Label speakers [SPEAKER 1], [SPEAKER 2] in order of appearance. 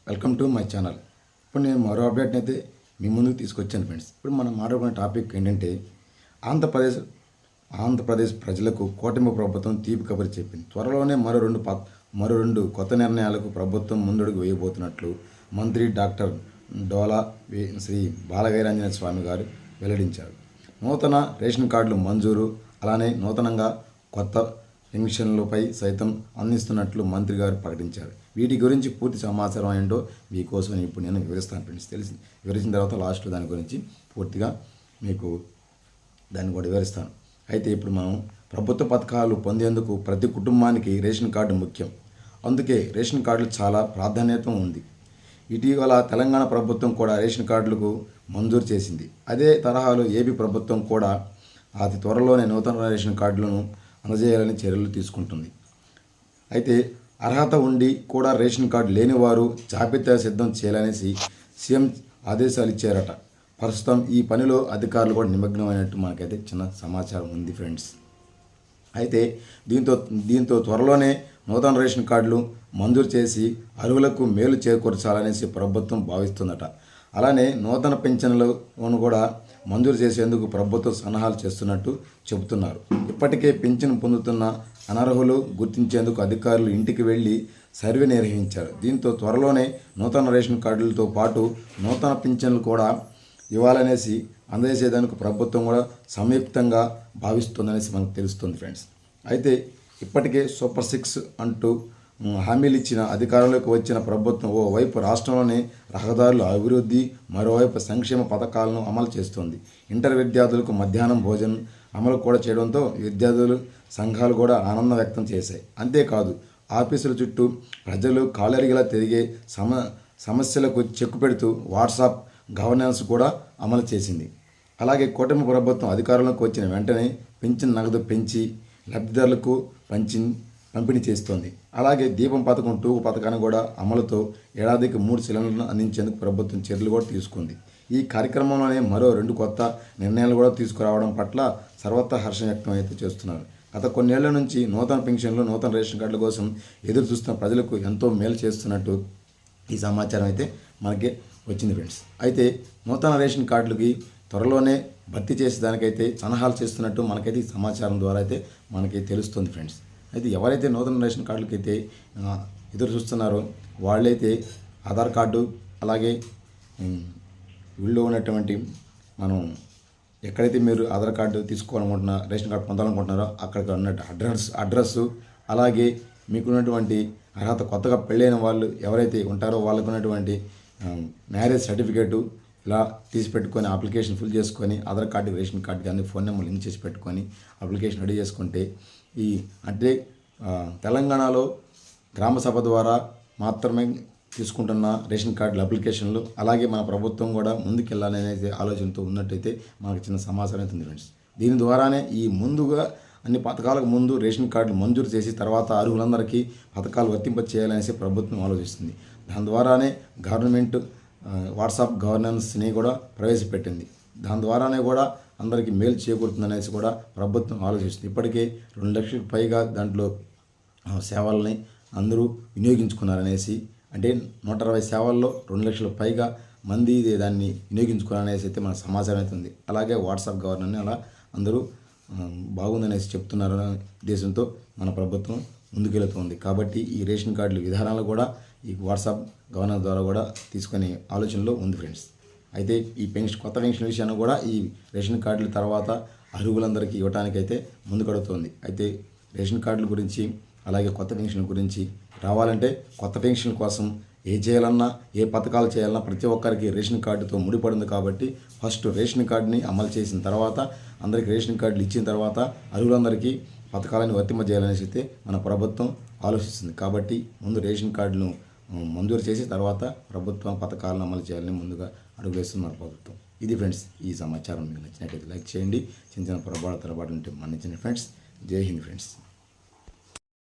[SPEAKER 1] Welcome to my channel. ఇప్పుడు నేను మరో అప్డేట్ని అయితే మీ ముందుకు తీసుకొచ్చాను ఫ్రెండ్స్. ఇప్పుడు మనం మాట్లాడుకునే టాపిక్ ఏంటంటే ఆంధ్రప్రదేశ్ ప్రజలకు కూటమి ప్రభుత్వం తీపి కబురు చెప్పింది. త్వరలోనే మరో రెండు కొత్త నిర్ణయాలకు ప్రభుత్వం ముందడుగు వేయబోతున్నట్లు మంత్రి డాక్టర్ డోలా శ్రీ బాలవీరాంజనేయ స్వామి గారు వెల్లడించారు. నూతన రేషన్ కార్డులు మంజూరు, అలానే నూతనంగా కొత్త పెన్షన్లపై సైతం అందిస్తున్నట్లు మంత్రి గారు ప్రకటించారు. వీటి గురించి పూర్తి సమాచారం ఏంటో మీకోసం ఇప్పుడు నేను వివరిస్తాను ఫ్రెండ్స్. వివరించిన తర్వాత లాస్ట్లో దాని గురించి పూర్తిగా మీకు దాన్ని కూడా వివరిస్తాను. అయితే ఇప్పుడు మనం ప్రభుత్వ పథకాలు పొందేందుకు ప్రతి కుటుంబానికి రేషన్ కార్డు ముఖ్యం. అందుకే రేషన్ కార్డులు చాలా ప్రాధాన్యత ఉంది. ఇటీవల తెలంగాణ ప్రభుత్వం కూడా రేషన్ కార్డులకు మంజూరు చేసింది. అదే తరహాలో ఏపీ ప్రభుత్వం కూడా అతి త్వరలోనే నూతన రేషన్ కార్డులను అందజేయాలని చర్యలు తీసుకుంటుంది. అయితే అర్హత ఉండి కూడా రేషన్ కార్డు లేని వారు జాబితా సిద్ధం చేయాలనేసి సీఎం ఆదేశాలు ఇచ్చారట. ప్రస్తుతం ఈ పనిలో అధికారులు కూడా నిమగ్నమైనట్టు మనకైతే చిన్న సమాచారం ఉంది ఫ్రెండ్స్. అయితే దీంతో త్వరలోనే నూతన రేషన్ కార్డులు మంజూరు చేసి అర్హులకు మేలు చేకూర్చాలనేసి ప్రభుత్వం భావిస్తుందట. అలానే నూతన పింఛన్లను కూడా మంజూరు చేసేందుకు ప్రభుత్వం సన్నాహాలు చేస్తున్నట్టు చెబుతున్నారు. ఇప్పటికే పింఛను పొందుతున్న అనర్హులు గుర్తించేందుకు అధికారులు ఇంటికి వెళ్లి సర్వే నిర్వహించారు. దీంతో త్వరలోనే నూతన రేషన్ కార్డులతో పాటు నూతన పింఛన్లు కూడా ఇవ్వాలనేసి అందజేసేందుకు ప్రభుత్వం కూడా సంయుక్తంగా భావిస్తుందనేసి మనకు తెలుస్తుంది ఫ్రెండ్స్. అయితే ఇప్పటికే సూపర్ 6 అంటూ హామీలు ఇచ్చిన అధికారంలోకి వచ్చిన ప్రభుత్వం ఓవైపు రాష్ట్రంలోని రహదారుల అభివృద్ధి, మరోవైపు సంక్షేమ పథకాలను అమలు చేస్తుంది. ఇంటర్ విద్యార్థులకు మధ్యాహ్నం భోజనం అమలు కూడా చేయడంతో విద్యార్థులు సంఘాలు కూడా ఆనందం వ్యక్తం చేశాయి. అంతేకాదు ఆఫీసుల చుట్టూ ప్రజలు కాలరిగిలా తిరిగే సమస్యలకు చెక్కు పెడుతూ వాట్సాప్ గవర్నెన్స్ కూడా అమలు చేసింది. అలాగే కూటమి ప్రభుత్వం అధికారంలోకి వచ్చిన వెంటనే పింఛన్ నగదు పెంచి లబ్ధిదారులకు పంపిణీ చేస్తోంది. అలాగే దీపం పథకం 2 పథకాన్ని కూడా అమలుతో ఏడాదికి 3 సిలిండర్లను అందించేందుకు ప్రభుత్వం చర్యలు కూడా తీసుకుంది. ఈ కార్యక్రమంలోనే మరో 2 కొత్త నిర్ణయాలు కూడా తీసుకురావడం పట్ల సర్వత్రా హర్షం వ్యక్తం అయితే చేస్తున్నారు. గత కొన్నేళ్ల నుంచి నూతన పెన్షన్లు, నూతన రేషన్ కార్డుల కోసం ఎదురు చూస్తున్న ప్రజలకు ఎంతో మేలు చేస్తున్నట్టు ఈ సమాచారం అయితే మనకి వచ్చింది ఫ్రెండ్స్. అయితే నూతన రేషన్ కార్డులకి త్వరలోనే భర్తీ చేసేదానికైతే సన్నాహాలు చేస్తున్నట్టు మనకైతే ఈ సమాచారం ద్వారా అయితే మనకి తెలుస్తుంది ఫ్రెండ్స్. అయితే ఎవరైతే నూతన రేషన్ కార్డులకి అయితే ఎదురు చూస్తున్నారో వాళ్ళైతే ఆధార్ కార్డు, అలాగే వీళ్ళు ఉన్నటువంటి మనం ఎక్కడైతే మీరు ఆధార్ కార్డు తీసుకోవాలనుకుంటున్నారో, రేషన్ కార్డు పొందాలనుకుంటున్నారో అక్కడికి ఉన్నట్టు అడ్రస్సు, అలాగే మీకున్నటువంటి అర్హత, కొత్తగా పెళ్ళైన వాళ్ళు ఎవరైతే ఉంటారో వాళ్ళకు ఉన్నటువంటి మ్యారేజ్ సర్టిఫికేటు ఇలా తీసి పెట్టుకొని అప్లికేషన్ ఫిల్ చేసుకొని ఆధార్ కార్డు, రేషన్ కార్డు కానీ ఫోన్ నెంబర్ లింక్ చేసి పెట్టుకొని అప్లికేషన్ రెడీ చేసుకుంటే అంటే తెలంగాణలో గ్రామ సభ ద్వారా మాత్రమే తీసుకుంటున్న రేషన్ కార్డుల అప్లికేషన్లు, అలాగే మన ప్రభుత్వం కూడా ముందుకెళ్ళాలనేది ఆలోచనతో ఉన్నట్టయితే మనకు చిన్న సమాచారం అవుతుంది ఫ్రెండ్స్. దీని ద్వారానే ముందుగా అన్ని పథకాలకు ముందు రేషన్ కార్డులు మంజూరు చేసి తర్వాత అర్హులందరికీ పథకాలు వర్తింప చేయాలనేసి ప్రభుత్వం ఆలోచిస్తుంది. దాని ద్వారానే గవర్నమెంట్ వాట్సాప్ గవర్నెన్స్ని కూడా ప్రవేశపెట్టింది. దాని ద్వారానే కూడా అందరికీ మేలు చేకూరుతుందనేసి కూడా ప్రభుత్వం ఆలోచిస్తుంది. ఇప్పటికే 2 లక్షలకు పైగా దాంట్లో సేవల్ని అందరూ వినియోగించుకున్నారనేసి, అంటే 120 సేవల్లో 2 లక్షలకు పైగా మంది దాన్ని వినియోగించుకున్నారనేసి అయితే మన సమాచారం అయితే ఉంది. అలాగే వాట్సాప్ గవర్నర్ని అలా అందరూ బాగుందనేసి చెప్తున్నారు ఉద్దేశంతో మన ప్రభుత్వం ముందుకెళ్తుంది. కాబట్టి ఈ రేషన్ కార్డుల విధానాలు కూడా ఈ వాట్సాప్ గవర్నర్ ద్వారా కూడా తీసుకునే ఆలోచనలో ఉంది ఫ్రెండ్స్. అయితే ఈ కొత్త పెన్షన్ విషయాన్ని కూడా ఈ రేషన్ కార్డుల తర్వాత అర్హులందరికీ ఇవ్వడానికైతే ముందుకడుతోంది. అయితే రేషన్ కార్డుల గురించి, అలాగే కొత్త పెన్షన్ గురించి రావాలంటే కొత్త పెన్షన్ కోసం చేయాలన్నా, ఏ పథకాలు చేయాలన్నా ప్రతి ఒక్కరికి రేషన్ కార్డుతో ముడిపడింది. కాబట్టి ఫస్ట్ రేషన్ కార్డుని అమలు చేసిన తర్వాత, అందరికీ రేషన్ కార్డులు ఇచ్చిన తర్వాత అర్హులందరికీ పథకాలను వర్తింపజేయాలనేసి అయితే మన ప్రభుత్వం ఆలోచిస్తుంది. కాబట్టి ముందు రేషన్ కార్డును మంజూరు చేసి తర్వాత ప్రభుత్వం పథకాలను అమలు చేయాలని ముందుగా అడుగులేస్తుంది మన ప్రభుత్వం. ఇది ఫ్రెండ్స్, ఈ సమాచారం మీకు నచ్చినట్లయితే లైక్ చేయండి. చిన్న చిన్న పొరపాటు ఉంటే మన్నించండి ఫ్రెండ్స్. జై హింద్ ఫ్రెండ్స్.